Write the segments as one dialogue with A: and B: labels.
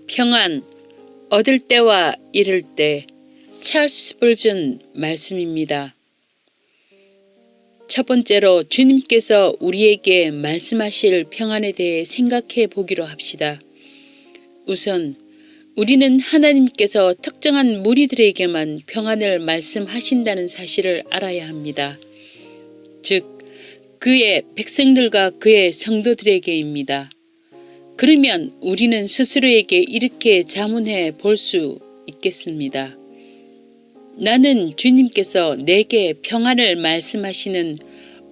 A: 평안 얻을 때와 잃을 때, 찰스 스펄전 말씀입니다. 첫 번째로 주님께서 우리에게 말씀하실 평안에 대해 생각해 보기로 합시다. 우선 우리는 하나님께서 특정한 무리들에게만 평안을 말씀하신다는 사실을 알아야 합니다. 즉, 그의 백성들과 그의 성도들에게입니다. 그러면 우리는 스스로에게 이렇게 자문해 볼 수 있겠습니다. 나는 주님께서 내게 평안을 말씀하시는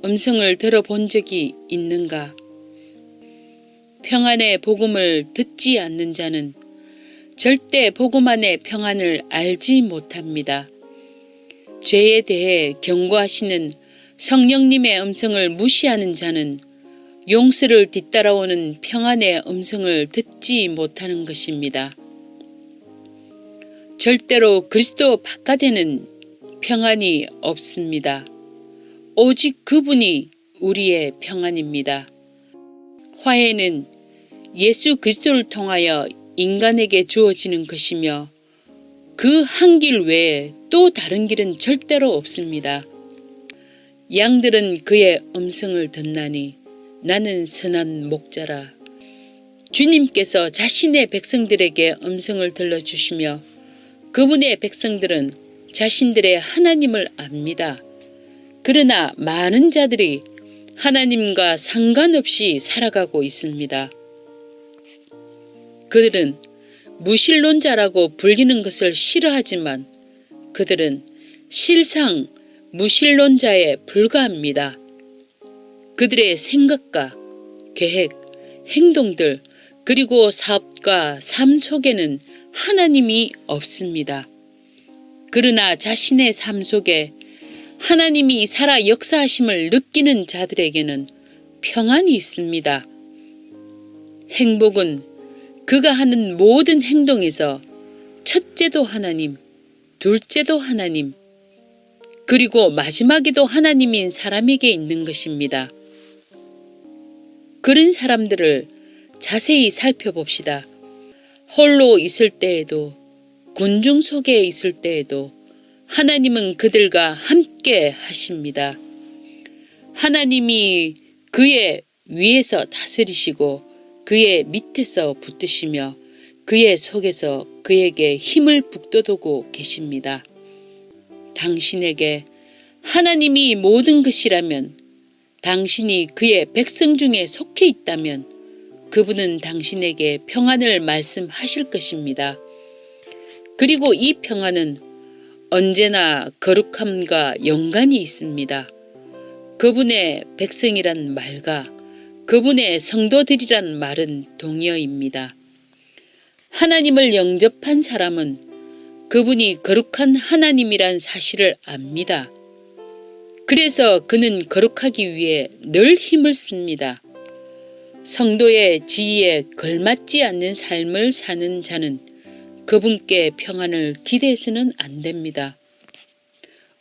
A: 음성을 들어본 적이 있는가? 평안의 복음을 듣지 않는 자는 절대 복음 안의 평안을 알지 못합니다. 죄에 대해 경고하시는 성령님의 음성을 무시하는 자는 용서를 뒤따라오는 평안의 음성을 듣지 못하는 것입니다. 절대로 그리스도 바깥에는 평안이 없습니다. 오직 그분이 우리의 평안입니다. 화해는 예수 그리스도를 통하여 인간에게 주어지는 것이며 그 한 길 외에 또 다른 길은 절대로 없습니다. 양들은 그의 음성을 듣나니 나는 선한 목자라. 주님께서 자신의 백성들에게 음성을 들려주시며 그분의 백성들은 자신들의 하나님을 압니다. 그러나 많은 자들이 하나님과 상관없이 살아가고 있습니다. 그들은 무신론자라고 불리는 것을 싫어하지만 그들은 실상 무신론자에 불과합니다. 그들의 생각과 계획, 행동들, 그리고 사업과 삶 속에는 하나님이 없습니다. 그러나 자신의 삶 속에 하나님이 살아 역사하심을 느끼는 자들에게는 평안이 있습니다. 행복은 그가 하는 모든 행동에서 첫째도 하나님, 둘째도 하나님, 그리고 마지막에도 하나님인 사람에게 있는 것입니다. 그런 사람들을 자세히 살펴봅시다. 홀로 있을 때에도, 군중 속에 있을 때에도 하나님은 그들과 함께 하십니다. 하나님이 그의 위에서 다스리시고 그의 밑에서 붙드시며 그의 속에서 그에게 힘을 북돋우고 계십니다. 당신에게 하나님이 모든 것이라면, 당신이 그의 백성 중에 속해 있다면 그분은 당신에게 평안을 말씀하실 것입니다. 그리고 이 평안은 언제나 거룩함과 연관이 있습니다. 그분의 백성이란 말과 그분의 성도들이란 말은 동의어입니다. 하나님을 영접한 사람은 그분이 거룩한 하나님이란 사실을 압니다. 그래서 그는 거룩하기 위해 늘 힘을 씁니다. 성도의 지위에 걸맞지 않는 삶을 사는 자는 그분께 평안을 기대해서는 안 됩니다.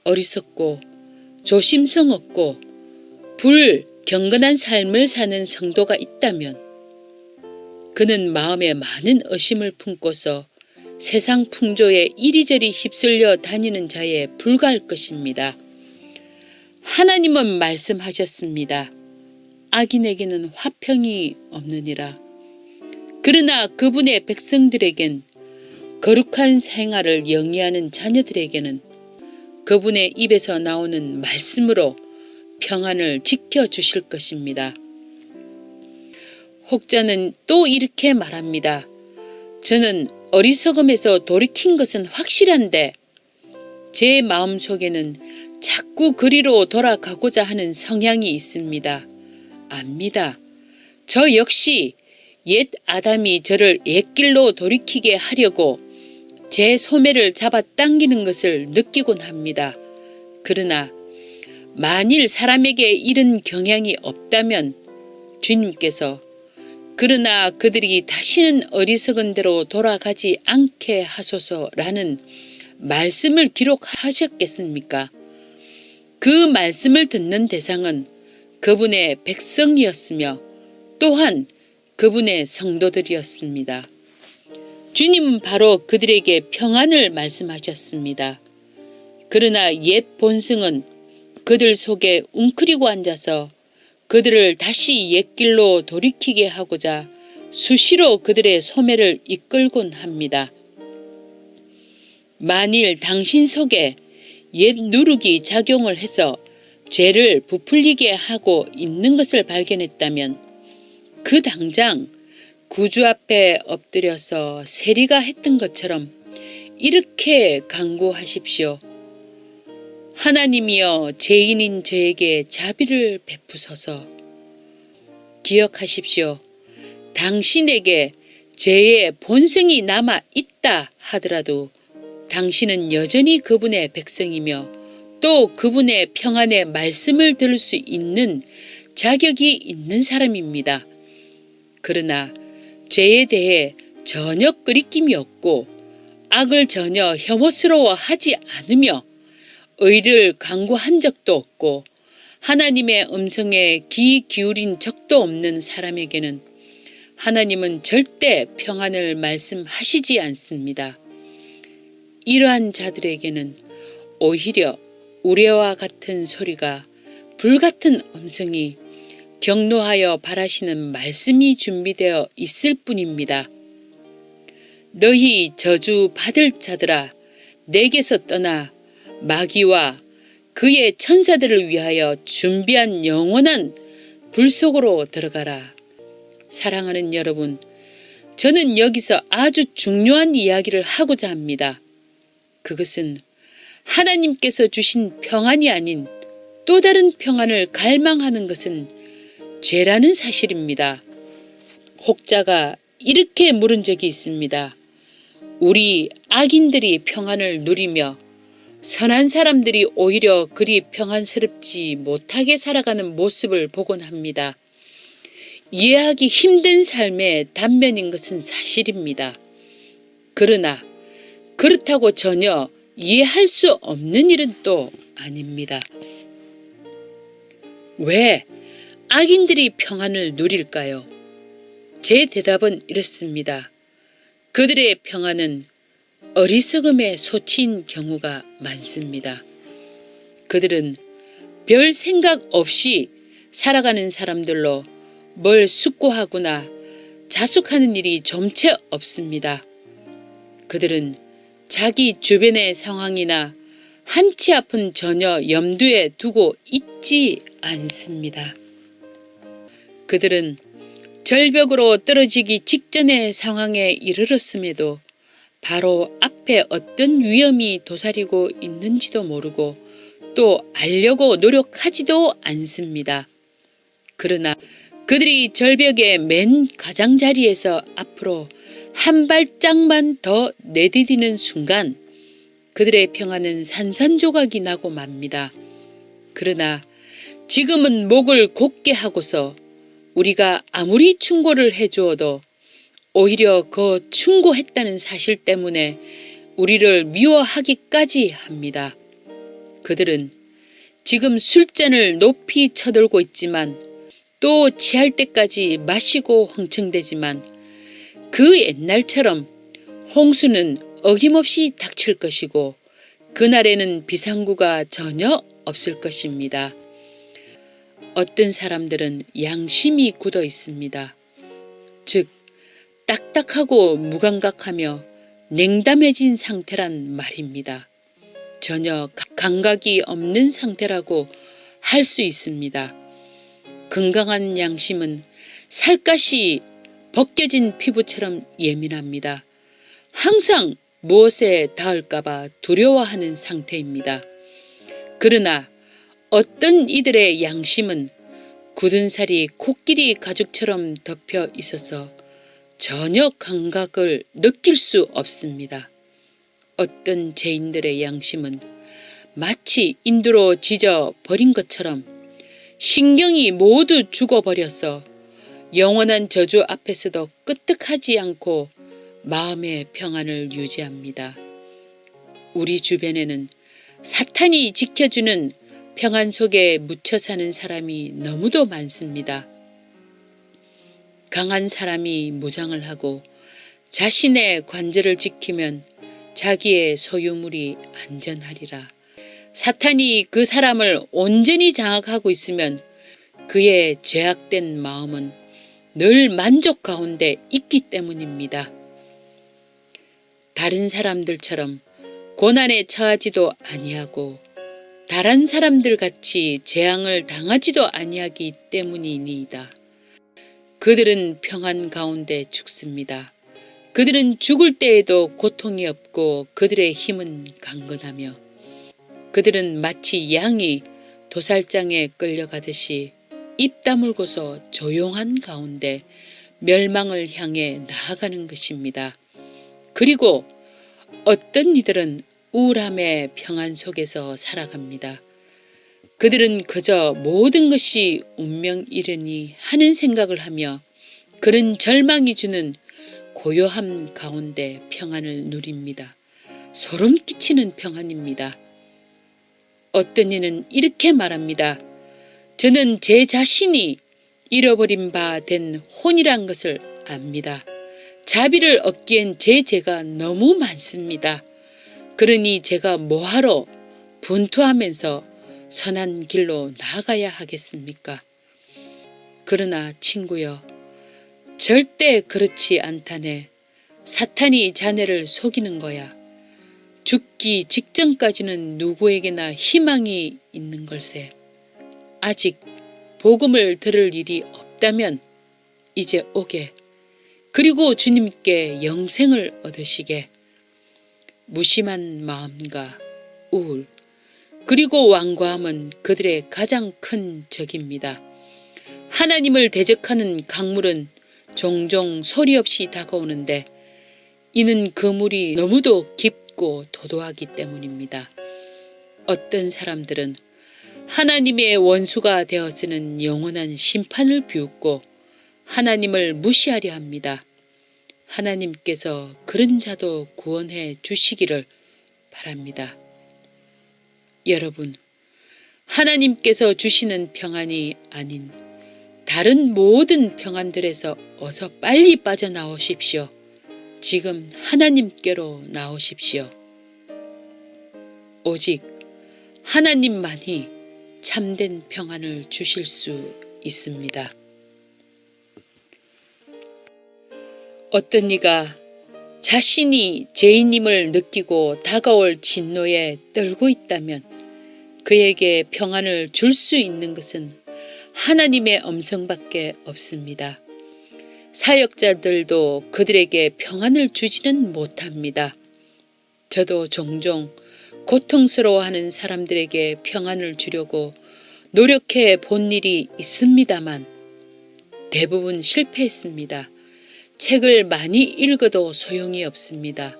A: 어리석고 조심성 없고 불경건한 삶을 사는 성도가 있다면 그는 마음에 많은 의심을 품고서 세상 풍조에 이리저리 휩쓸려 다니는 자에 불과할 것입니다. 하나님은 말씀하셨습니다. 악인에게는 화평이 없느니라. 그러나 그분의 백성들에겐, 거룩한 생활을 영위하는 자녀들에게는 그분의 입에서 나오는 말씀으로 평안을 지켜주실 것입니다. 혹자는 또 이렇게 말합니다. 저는 어리석음에서 돌이킨 것은 확실한데 제 마음속에는 자꾸 그리로 돌아가고자 하는 성향이 있습니다. 압니다. 저 역시 옛 아담이 저를 옛길로 돌이키게 하려고 제 소매를 잡아 당기는 것을 느끼곤 합니다. 그러나 만일 사람에게 이런 경향이 없다면 주님께서 그러나 그들이 다시는 어리석은 대로 돌아가지 않게 하소서라는 말씀을 기록하셨겠습니까? 그 말씀을 듣는 대상은 그분의 백성이었으며 또한 그분의 성도들이었습니다. 주님은 바로 그들에게 평안을 말씀하셨습니다. 그러나 옛 본성은 그들 속에 웅크리고 앉아서 그들을 다시 옛길로 돌이키게 하고자 수시로 그들의 소매를 이끌곤 합니다. 만일 당신 속에 옛 누룩이 작용을 해서 죄를 부풀리게 하고 있는 것을 발견했다면 그 당장 구주 앞에 엎드려서 세리가 했던 것처럼 이렇게 간구하십시오. 하나님이여, 죄인인 저에게 자비를 베푸소서. 기억하십시오. 당신에게 죄의 본성이 남아 있다 하더라도 당신은 여전히 그분의 백성이며 또 그분의 평안의 말씀을 들을 수 있는 자격이 있는 사람입니다. 그러나 죄에 대해 전혀 끄리낌이 없고 악을 전혀 혐오스러워하지 않으며 의를 강구한 적도 없고 하나님의 음성에 귀 기울인 적도 없는 사람에게는 하나님은 절대 평안을 말씀하시지 않습니다. 이러한 자들에게는 오히려 우레와 같은 소리가 불같은 음성이 격노하여 바라시는 말씀이 준비되어 있을 뿐입니다. 너희 저주 받을 자들아, 내게서 떠나 마귀와 그의 천사들을 위하여 준비한 영원한 불 속으로 들어가라. 사랑하는 여러분, 저는 여기서 아주 중요한 이야기를 하고자 합니다. 그것은 하나님께서 주신 평안이 아닌 또 다른 평안을 갈망하는 것은 죄라는 사실입니다. 혹자가 이렇게 물은 적이 있습니다. 우리 악인들이 평안을 누리며 선한 사람들이 오히려 그리 평안스럽지 못하게 살아가는 모습을 보곤 합니다. 이해하기 힘든 삶의 단면인 것은 사실입니다. 그러나 그렇다고 전혀 이해할 수 없는 일은 또 아닙니다. 왜 악인들이 평안을 누릴까요? 제 대답은 이렇습니다. 그들의 평안은 어리석음의 소치인 경우가 많습니다. 그들은 별 생각 없이 살아가는 사람들로 뭘 숙고하거나 자숙하는 일이 좀채 없습니다. 그들은 자기 주변의 상황이나 한치 앞은 전혀 염두에 두고 있지 않습니다. 그들은 절벽으로 떨어지기 직전의 상황에 이르렀음에도 바로 앞에 어떤 위험이 도사리고 있는지도 모르고 또 알려고 노력하지도 않습니다. 그러나 그들이 절벽의 맨 가장자리에서 앞으로 한 발짝만 더 내디디는 순간 그들의 평안은 산산조각이 나고 맙니다. 그러나 지금은 목을 곧게 하고서 우리가 아무리 충고를 해주어도 오히려 그 충고했다는 사실 때문에 우리를 미워하기까지 합니다. 그들은 지금 술잔을 높이 쳐들고 있지만 또 취할 때까지 마시고 흥청대지만 그 옛날처럼 홍수는 어김없이 닥칠 것이고 그날에는 비상구가 전혀 없을 것입니다. 어떤 사람들은 양심이 굳어 있습니다. 즉 딱딱하고 무감각하며 냉담해진 상태란 말입니다. 전혀 감각이 없는 상태라고 할 수 있습니다. 건강한 양심은 살갗이 벗겨진 피부처럼 예민합니다. 항상 무엇에 닿을까봐 두려워하는 상태입니다. 그러나 어떤 이들의 양심은 굳은 살이 코끼리 가죽처럼 덮여 있어서 전혀 감각을 느낄 수 없습니다. 어떤 죄인들의 양심은 마치 인두로 지져 버린 것처럼 신경이 모두 죽어버려서 영원한 저주 앞에서도 끄떡하지 않고 마음의 평안을 유지합니다. 우리 주변에는 사탄이 지켜주는 평안 속에 묻혀 사는 사람이 너무도 많습니다. 강한 사람이 무장을 하고 자신의 관절을 지키면 자기의 소유물이 안전하리라. 사탄이 그 사람을 온전히 장악하고 있으면 그의 죄악된 마음은 늘 만족 가운데 있기 때문입니다. 다른 사람들처럼 고난에 처하지도 아니하고 다른 사람들 같이 재앙을 당하지도 아니하기 때문이니이다. 그들은 평안 가운데 죽습니다. 그들은 죽을 때에도 고통이 없고 그들의 힘은 강건하며 그들은 마치 양이 도살장에 끌려가듯이 입 다물고서 조용한 가운데 멸망을 향해 나아가는 것입니다. 그리고 어떤 이들은 우울함의 평안 속에서 살아갑니다. 그들은 그저 모든 것이 운명이르니 하는 생각을 하며 그런 절망이 주는 고요함 가운데 평안을 누립니다. 소름 끼치는 평안입니다. 어떤 이는 이렇게 말합니다. 저는 제 자신이 잃어버린 바 된 혼이란 것을 압니다. 자비를 얻기엔 제 죄가 너무 많습니다. 그러니 제가 뭐하러 분투하면서 선한 길로 나아가야 하겠습니까? 그러나 친구여, 절대 그렇지 않다네. 사탄이 자네를 속이는 거야. 죽기 직전까지는 누구에게나 희망이 있는 걸세. 아직 복음을 들을 일이 없다면 이제 오게. 그리고 주님께 영생을 얻으시게. 무심한 마음과 우울, 그리고 완고함은 그들의 가장 큰 적입니다. 하나님을 대적하는 강물은 종종 소리 없이 다가오는데 이는 그 물이 너무도 깊고 도도하기 때문입니다. 어떤 사람들은 하나님의 원수가 되어서는 영원한 심판을 비웃고 하나님을 무시하려 합니다. 하나님께서 그런 자도 구원해 주시기를 바랍니다. 여러분, 하나님께서 주시는 평안이 아닌 다른 모든 평안들에서 어서 빨리 빠져나오십시오. 지금 하나님께로 나오십시오. 오직 하나님만이 참된 평안을 주실 수 있습니다. 어떤 이가 자신이 죄인임을 느끼고 다가올 진노에 떨고 있다면 그에게 평안을 줄 수 있는 것은 하나님의 음성밖에 없습니다. 사역자들도 그들에게 평안을 주지는 못합니다. 저도 종종 고통스러워하는 사람들에게 평안을 주려고 노력해 본 일이 있습니다만 대부분 실패했습니다. 책을 많이 읽어도 소용이 없습니다.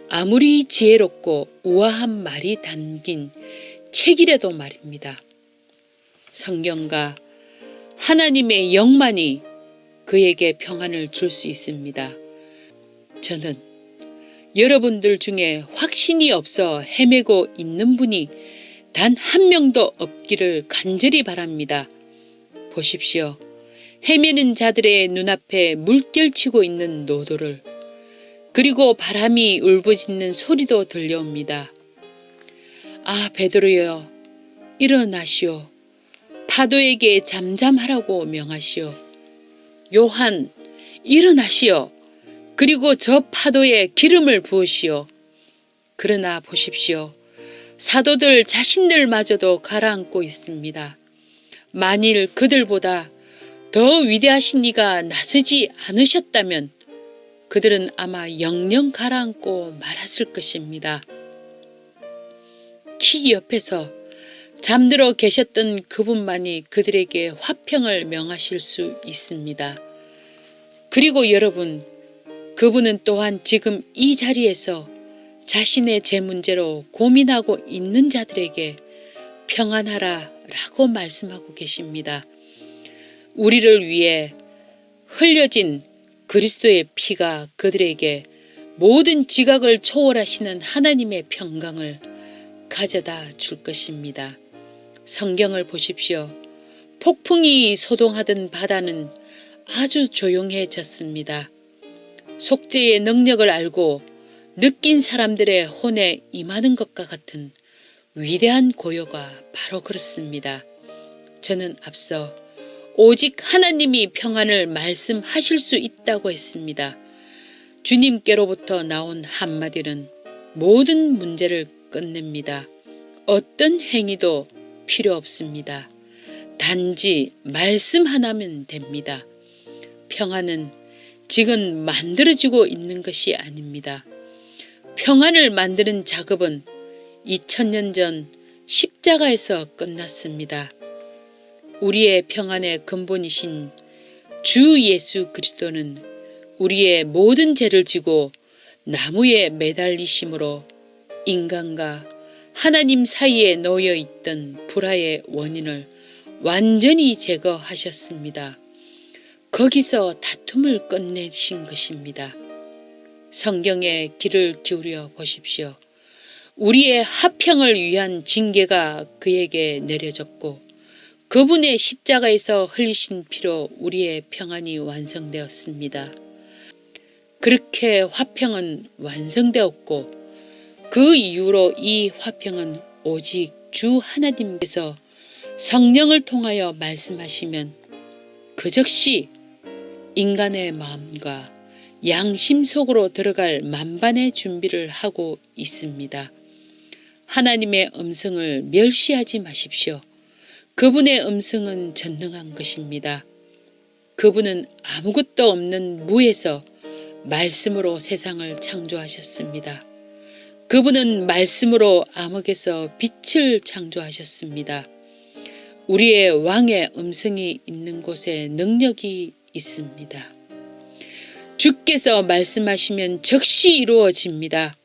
A: 아무리 지혜롭고 우아한 말이 담긴 책이라도 말입니다. 성경과 하나님의 영만이 그에게 평안을 줄 수 있습니다. 저는 여러분들 중에 확신이 없어 헤매고 있는 분이 단 한 명도 없기를 간절히 바랍니다. 보십시오. 헤매는 자들의 눈앞에 물결치고 있는 노도를, 그리고 바람이 울부짖는 소리도 들려옵니다. 아, 베드로여, 일어나시오. 파도에게 잠잠하라고 명하시오. 요한, 일어나시오. 그리고 저 파도에 기름을 부으시오. 그러나 보십시오. 사도들 자신들마저도 가라앉고 있습니다. 만일 그들보다 더 위대하신 이가 나서지 않으셨다면 그들은 아마 영영 가라앉고 말았을 것입니다. 키 옆에서 잠들어 계셨던 그분만이 그들에게 화평을 명하실 수 있습니다. 그리고 여러분, 그분은 또한 지금 이 자리에서 자신의 죄 문제로 고민하고 있는 자들에게 평안하라 라고 말씀하고 계십니다. 우리를 위해 흘려진 그리스도의 피가 그들에게 모든 지각을 초월하시는 하나님의 평강을 가져다 줄 것입니다. 성경을 보십시오. 폭풍이 소동하던 바다는 아주 조용해졌습니다. 속죄의 능력을 알고 느낀 사람들의 혼에 임하는 것과 같은 위대한 고요가 바로 그렇습니다. 저는 앞서 오직 하나님이 평안을 말씀하실 수 있다고 했습니다. 주님께로부터 나온 한마디는 모든 문제를 끝냅니다. 어떤 행위도 필요 없습니다. 단지 말씀 하나면 됩니다. 평안은 지금 만들어지고 있는 것이 아닙니다. 평안을 만드는 작업은 2000년 전 십자가에서 끝났습니다. 우리의 평안의 근본이신 주 예수 그리스도는 우리의 모든 죄를 지고 나무에 매달리심으로 인간과 하나님 사이에 놓여 있던 불화의 원인을 완전히 제거하셨습니다. 거기서 다툼을 끝내신 것입니다. 성경에 귀를 기울여 보십시오. 우리의 화평을 위한 징계가 그에게 내려졌고 그분의 십자가에서 흘리신 피로 우리의 평안이 완성되었습니다. 그렇게 화평은 완성되었고 그 이후로 이 화평은 오직 주 하나님께서 성령을 통하여 말씀하시면 그 즉시 인간의 마음과 양심 속으로 들어갈 만반의 준비를 하고 있습니다. 하나님의 음성을 멸시하지 마십시오. 그분의 음성은 전능한 것입니다. 그분은 아무것도 없는 무에서 말씀으로 세상을 창조하셨습니다. 그분은 말씀으로 암흑에서 빛을 창조하셨습니다. 우리의 왕의 음성이 있는 곳에 능력이 있습니다. 주께서 말씀하시면 즉시 이루어집니다.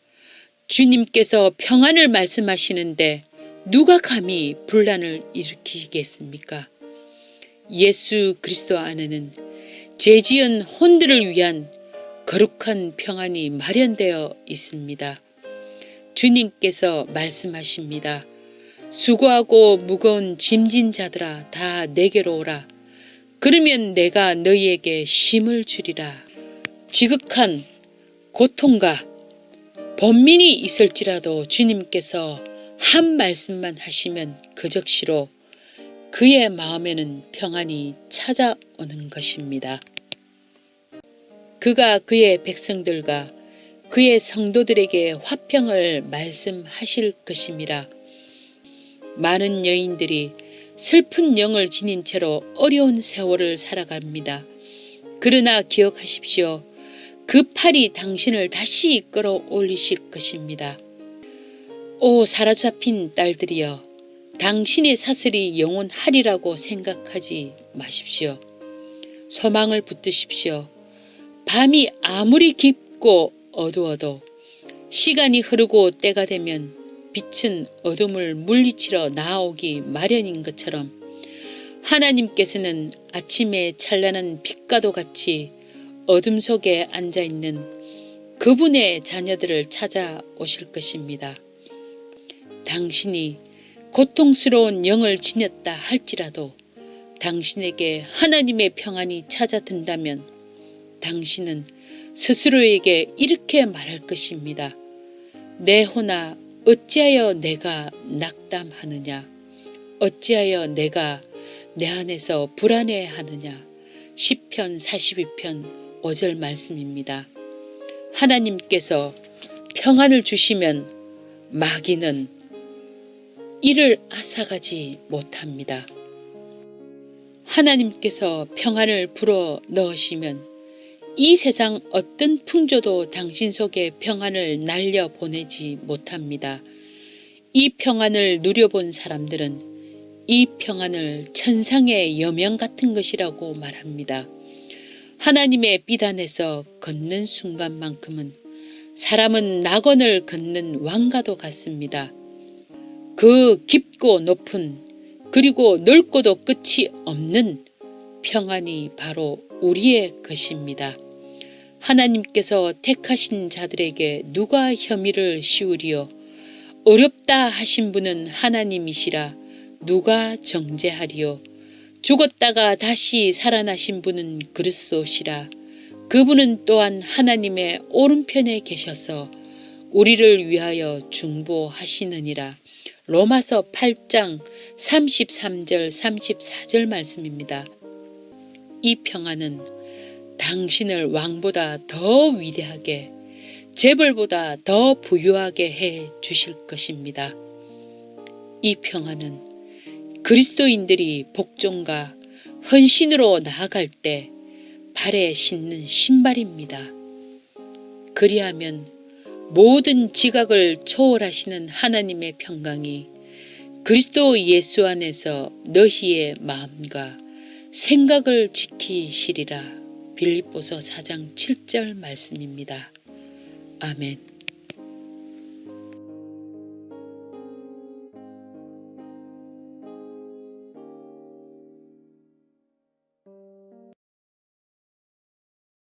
A: 주님께서 평안을 말씀하시는데 누가 감히 분란을 일으키겠습니까? 예수 그리스도 안에는 죄지은 혼들을 위한 거룩한 평안이 마련되어 있습니다. 주님께서 말씀하십니다. 수고하고 무거운 짐진 자들아 다 내게로 오라. 그러면 내가 너희에게 쉼을 주리라. 지극한 고통과 번민이 있을지라도 주님께서 한 말씀만 하시면 그 즉시로 그의 마음에는 평안이 찾아오는 것입니다. 그가 그의 백성들과 그의 성도들에게 화평을 말씀하실 것임이라. 많은 여인들이 슬픈 영을 지닌 채로 어려운 세월을 살아갑니다. 그러나 기억하십시오. 그 팔이 당신을 다시 끌어올리실 것입니다. 오 사로잡힌 딸들이여, 당신의 사슬이 영원하리라고 생각하지 마십시오. 소망을 붙드십시오. 밤이 아무리 깊고 어두워도 시간이 흐르고 때가 되면 빛은 어둠을 물리치러 나오기 마련인 것처럼 하나님께서는 아침의 찬란한 빛과도 같이 어둠 속에 앉아있는 그분의 자녀들을 찾아오실 것입니다. 당신이 고통스러운 영을 지녔다 할지라도 당신에게 하나님의 평안이 찾아든다면 당신은 스스로에게 이렇게 말할 것입니다. 내 혼아, 어찌하여 내가 낙담하느냐? 어찌하여 내가 내 안에서 불안해하느냐? 시편 42편 5절 말씀입니다. 하나님께서 평안을 주시면 마귀는 이를 앗아가지 못합니다. 하나님께서 평안을 불어 넣으시면 이 세상 어떤 풍조도 당신 속에 평안을 날려보내지 못합니다. 이 평안을 누려본 사람들은 이 평안을 천상의 여명 같은 것이라고 말합니다. 하나님의 비단에서 걷는 순간만큼은 사람은 낙원을 걷는 왕과도 같습니다. 그 깊고 높은 그리고 넓고도 끝이 없는 평안이 바로 우리의 것입니다. 하나님께서 택하신 자들에게 누가 혐의를 씌우리요? 어렵다 하신 분은 하나님이시라 누가 정죄하리요? 죽었다가 다시 살아나신 분은 그리스도시라 그분은 또한 하나님의 오른편에 계셔서 우리를 위하여 중보하시느니라. 로마서 8장 33절 34절 말씀입니다. 이 평안은 당신을 왕보다 더 위대하게, 재벌보다 더 부유하게 해 주실 것입니다. 이 평안은 그리스도인들이 복종과 헌신으로 나아갈 때 발에 신는 신발입니다. 그리하면 모든 지각을 초월하시는 하나님의 평강이 그리스도 예수 안에서 너희의 마음과 생각을 지키시리라. 빌립보서 4장 7절 말씀입니다. 아멘.